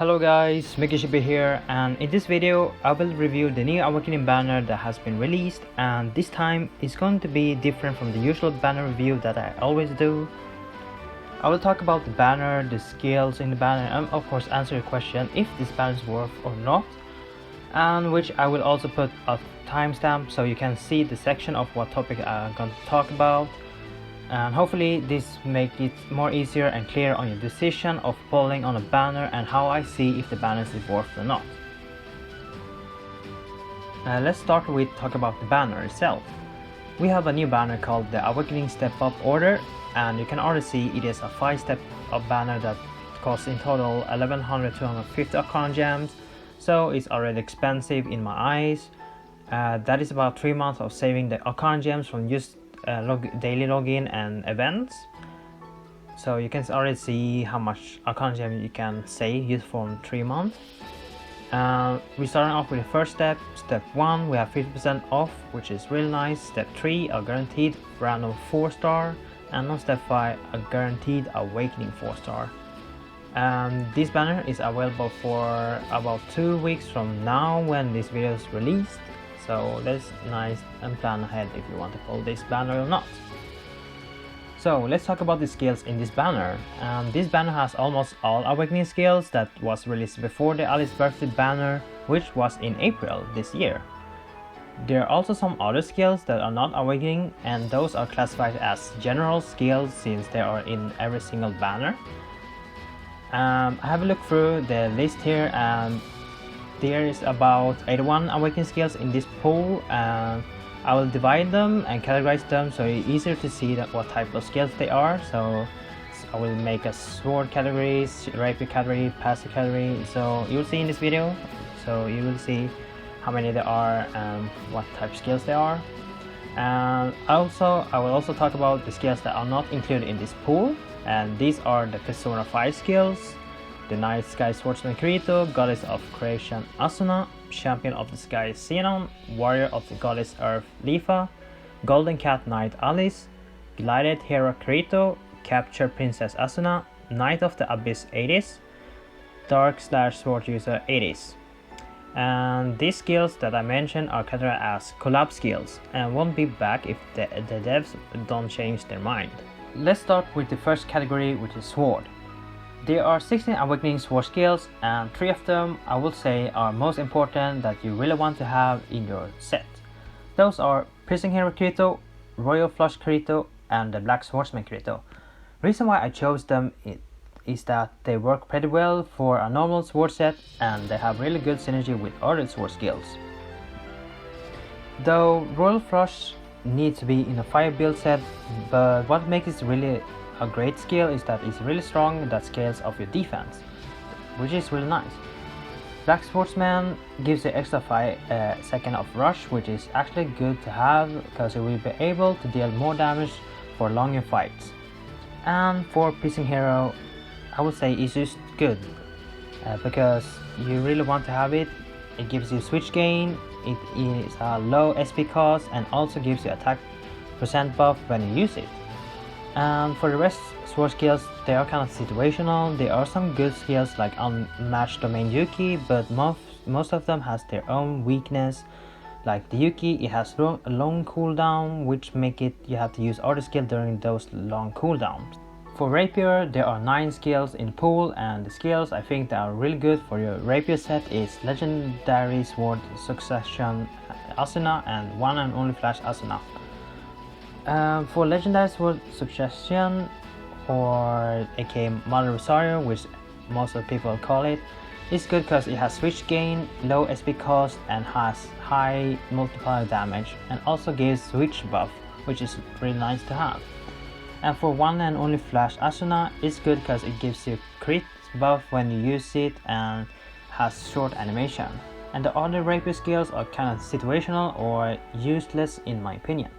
Hello guys, MikuChibi here, and in this video I will review the new Awakening banner that has been released, and this time is going to be different from the usual banner review that I always do. I will talk about the banner, the skills in the banner, and of course answer your question if this banner is worth or not, and which I will also put a timestamp so you can see the section of what topic I'm going to talk about. And hopefully this make it more easier and clear on your decision of pulling on a banner and how I see if the banner is worth or not. Let's start with talk about the banner itself. We have a new banner called the Awakening Step Up Order, and you can already see it is a 5-step up banner that costs in total 1100-250 Arcana gems, so it's already expensive in my eyes. That is about 3 months of saving the Arcana gems from just daily login and events, so you can already see how much Arcana gem you can save just from 3 months. We're starting off with the first step. Step 1, we have 50% off, which is really nice. Step 3, a guaranteed random 4-star, and on step 5, a guaranteed awakening 4-star. This banner is available for about 2 weeks from now when this video is released. So that's nice, and plan ahead if you want to pull this banner or not. So let's talk about the skills in this banner. This banner has almost all awakening skills that was released before the Alice birthday banner, which was in April this year. There are also some other skills that are not awakening, and those are classified as general skills since they are in every single banner. I have a look through the list here, and there is about 81 awakening skills in this pool, and I will divide them and categorize them so it's easier to see what type of skills they are. So I will make a sword category, rapier category, passive category, so you will see in this video. So you will see how many there are and what type of skills they are. And I will also talk about the skills that are not included in this pool, and these are the Persona 5 skills: the Night Sky Swordsman Kirito, Goddess of Creation Asuna, Champion of the Sky Xenon, Warrior of the Goddess Earth Lifa, Golden Cat Knight Alice, Glided Hero Kirito, Capture Princess Asuna, Knight of the Abyss Aegis, Dark Sword User Aegis. And these skills that I mentioned are categorized as collab skills and won't be back if the devs don't change their mind. Let's start with the first category, which is sword. There are 16 awakening sword skills, and 3 of them I will say are most important that you really want to have in your set. Those are Piercing Hero Kirito, Royal Flush Kirito, and the Black Swordsman Kirito. Reason why I chose them is that they work pretty well for a normal sword set, and they have really good synergy with other sword skills. Though Royal Flush needs to be in a fire build set, but what makes it really a great skill is that it's really strong, that scales of your defense, which is really nice. Black Swordsman gives you extra 5 seconds of rush, which is actually good to have because you will be able to deal more damage for longer fights. And for Piercing Hero, I would say it's just good because you really want to have it. It gives you switch gain, it is a low SP cost, and also gives you attack % buff when you use it. And for the rest sword skills, they are kind of situational. There are some good skills like Unmatched Domain Yuki, but most of them has their own weakness. Like the Yuki, it has a long cooldown, which make it you have to use other skill during those long cooldowns. For Rapier, there are 9 skills in the pool, and the skills I think that are really good for your Rapier set is Legendary Sword Succession Asuna and One and Only Flash Asuna. For Legendary Sword Succession, or aka Mother Rosario, which most of the people call it, is good because it has switch gain, low SP cost, and has high multiplier damage, and also gives switch buff, which is really nice to have. And for One and Only Flash Asuna, it's good because it gives you crit buff when you use it and has short animation. And the other Rapier skills are kind of situational or useless in my opinion.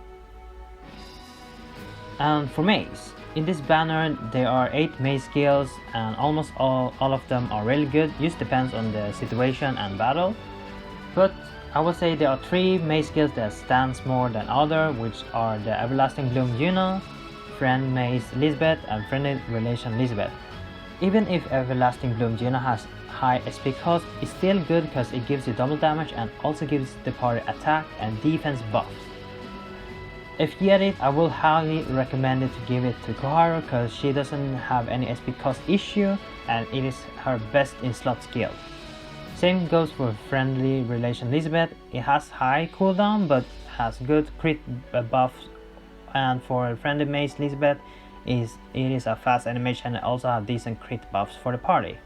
And for Mace, in this banner there are 8 Mace skills, and almost all of them are really good. Just depends on the situation and battle. But I would say there are 3 Mace skills that stands more than other, which are the Everlasting Bloom Yuna, Friend Mace Elizabeth, and Friendly Relation Elizabeth. Even if Everlasting Bloom Gina has high SP cost, it's still good because it gives you double damage and also gives the party attack and defense buffs. If you get it, I will highly recommend it to give it to Koharu because she doesn't have any SP cost issue and it is her best in slot skill. Same goes for Friendly Relation Elizabeth. It has high cooldown but has good crit buffs, and for Friendly Mace Elizabeth it is a fast animation and also have decent crit buffs for the party.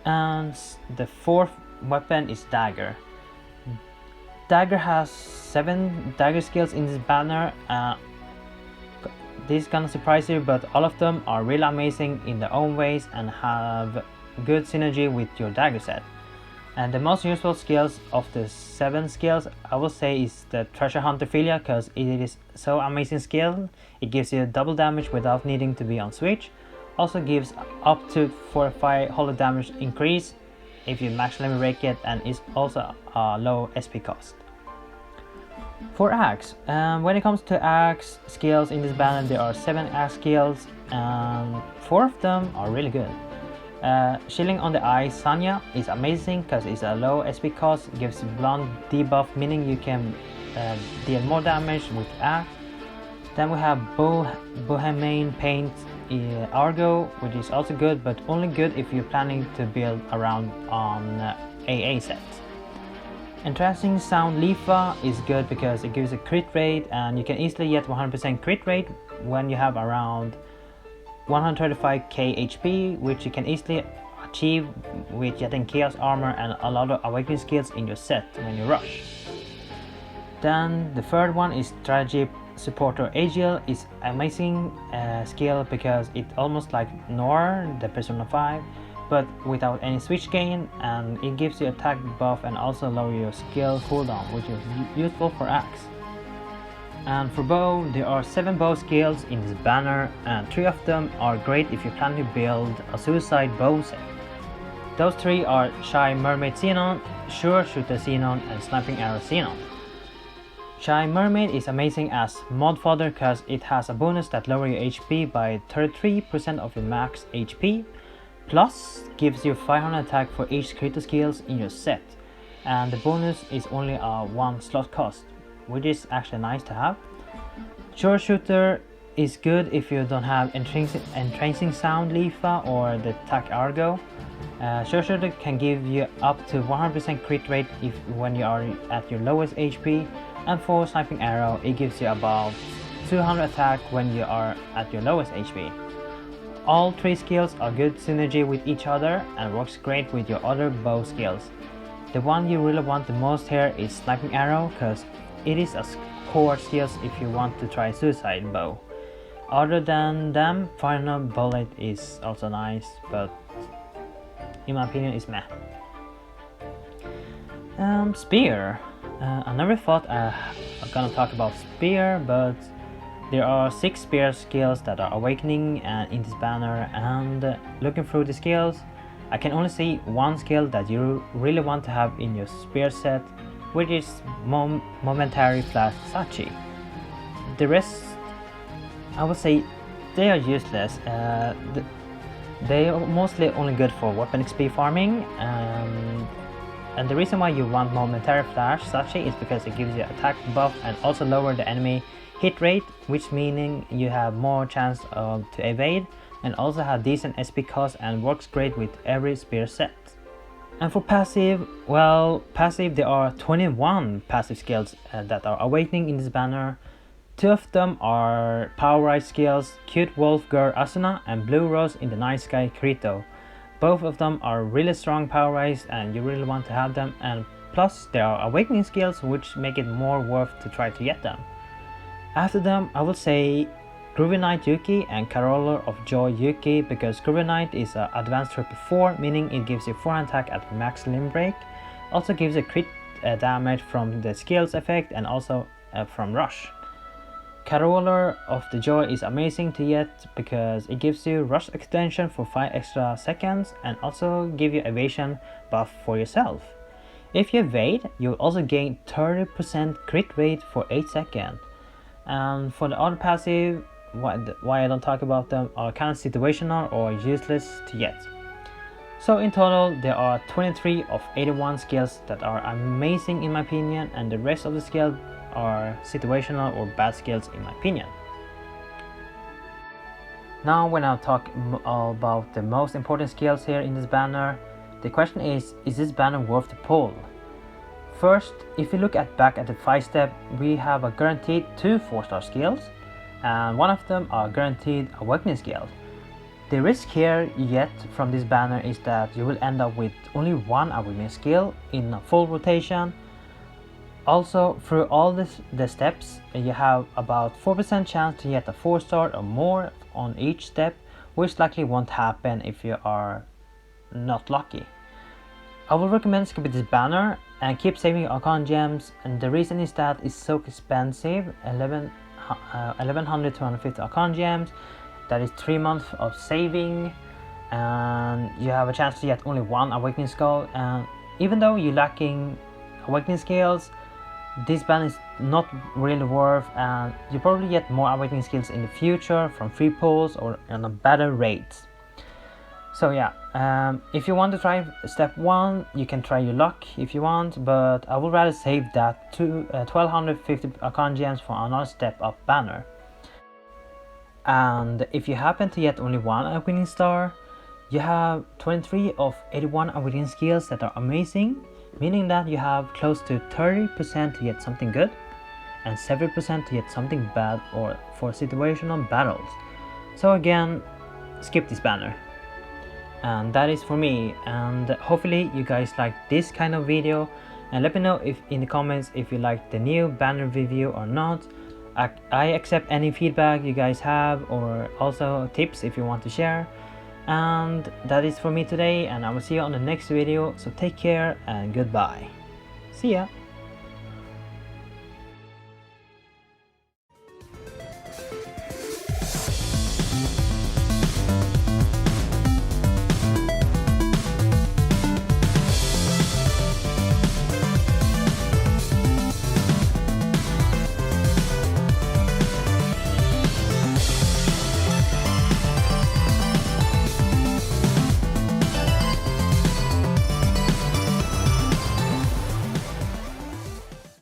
And the fourth weapon is Dagger. Dagger has 7 dagger skills in this banner. This is gonna surprise you, but all of them are really amazing in their own ways and have good synergy with your dagger set. And the most useful skills of the 7 skills I will say is the Treasure Hunter Philia, because it is so amazing skill. It gives you double damage without needing to be on switch. Also gives up to 45 holo damage increase if you max limit rake it, and is also a low SP cost. For Axe, when it comes to Axe skills in this banner, there are 7 Axe skills and 4 of them are really good. Shielding on the Eye Sanya is amazing because it's a low SP cost, gives blunt debuff, meaning you can deal more damage with Axe. Then we have Bohemian Paint Argo, which is also good, but only good if you're planning to build around on AA set. Entrancing Sound Lifa is good because it gives a crit rate and you can easily get 100% crit rate when you have around 135k HP, which you can easily achieve with getting Chaos Armor and a lot of Awakening skills in your set when you rush. Then the third one is Strategy Supporter Agile. Is amazing skill because it almost like Nor, the Persona 5, but without any switch gain, and it gives you attack buff and also lower your skill cooldown, which is useful for Axe. And for bow, there are 7 bow skills in this banner, and 3 of them are great if you plan to build a suicide bow set. Those 3 are Shy Mermaid Xenon, Sure Shooter Xenon, and Sniping Arrow Xenon. Shy Mermaid is amazing as mod fodder because it has a bonus that lowers your HP by 33% of your max HP, plus gives you 500 attack for each critical skills in your set, and the bonus is only a 1 slot cost, which is actually nice to have. Sure Shooter is good if you don't have Entrancing Sound Lifa or the Tac Argo. Sure Shooter can give you up to 100% crit rate when you are at your lowest HP, and for Sniping Arrow it gives you about 200 attack when you are at your lowest HP. All 3 skills are good synergy with each other and works great with your other bow skills. The one you really want the most here is Sniping Arrow because it is a core skill if you want to try Suicide Bow. Other than them, Final Bullet is also nice, but in my opinion it's meh. Spear. I never thought I was gonna talk about Spear, but there are 6 Spear skills that are awakening in this banner, and looking through the skills, I can only see one skill that you really want to have in your Spear set, which is Momentary Flash Sachi. The rest, I would say they are useless. They are mostly only good for weapon XP farming, and the reason why you want Momentary Flash Sachi is because it gives you attack buff and also lower the enemy hit rate, which meaning you have more chance to evade, and also have decent SP cost and works great with every Spear set. And for passive, well, passive there are 21 passive skills that are awakening in this banner. 2 of them are Power Rise skills, Cute Wolf Girl Asuna and Blue Rose in the Night Sky Kirito. Both of them are really strong Power Rise and you really want to have them, and plus there are awakening skills which make it more worth to try to get them. After them I would say Groovy Knight Yuki and Caroller of Joy Yuki, because Groovy Knight is an advanced triple 4, meaning it gives you 4 attack at max limb break, also gives a crit damage from the skills effect and also from rush. Caroller of the Joy is amazing to get because it gives you rush extension for 5 extra seconds and also give you evasion buff for yourself. If you evade, you'll also gain 30% crit rate for 8 seconds. And for the other passive, why I don't talk about them are kind of situational or useless to get. So in total there are 23 of 81 skills that are amazing in my opinion, and the rest of the skills are situational or bad skills in my opinion. Now when I talk about the most important skills here in this banner, the question is this banner worth the pull? First, if you look back at the 5-step, we have a guaranteed 2 4-star skills, and one of them are guaranteed awakening skills. The risk here you get from this banner is that you will end up with only 1 awakening skill in a full rotation. Also, through all the steps, you have about 4% chance to get a 4-star or more on each step, which likely won't happen if you are not lucky. I will recommend skipping this banner and keep saving your Arcana gems, and the reason is that it's so expensive, 1100 to 150 Arcana gems. That is 3 months of saving, and you have a chance to get only 1 awakening skull. And even though you're lacking awakening skills, this banner is not really worth, and you probably get more awakening skills in the future from free pulls or on a better rates. So yeah, if you want to try step 1, you can try your luck if you want, but I would rather save that to 1250 Arcana gems for another step up banner. And if you happen to get only 1 awakening star, you have 23 of 81 awakening skills that are amazing, meaning that you have close to 30% to get something good and 7% to get something bad or for situational battles. So again, skip this banner. And that is for me, and hopefully you guys like this kind of video, and let me know if in the comments if you like the new banner review or not. I accept any feedback you guys have, or also tips if you want to share. And that is for me today, and I will see you on the next video, so take care and goodbye. See ya.